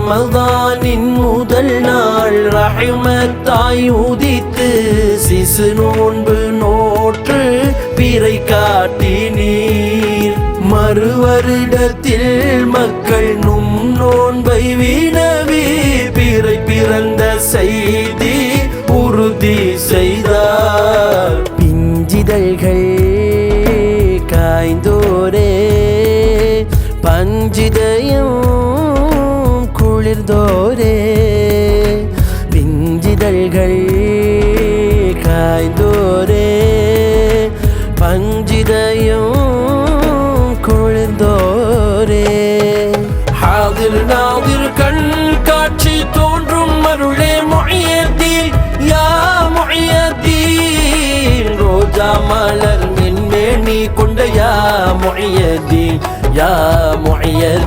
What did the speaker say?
ரமதானின் முதல் நாள் ரஹ்மத்தாய் உதித்து சிசு நோன்பு நோற்று பிறை காட்டினீர். மறுவருடத்தில் மக்கள் நோன்பை வினவி பிறை பிறந்த செய்தி உறுதி செய்தார். பிஞ்சிதழ்கள் காய்ந்தோரே பஞ்சிதயம் குளிர்ந்தோரே, பிஞ்சிதழ்கள் காய்ந்தோரே பஞ்சிதயம் குளிர்ந்தோரே. ஹாதிர் நாதிர் கண் காட்சி தோன்றும் அருளே முஹியத்தீன் யா முஹியத்தீன். ரோஜா மலர் மென்மேனி கொண்ட யா முஹியத்தீன் யா முஹியத்தீன்.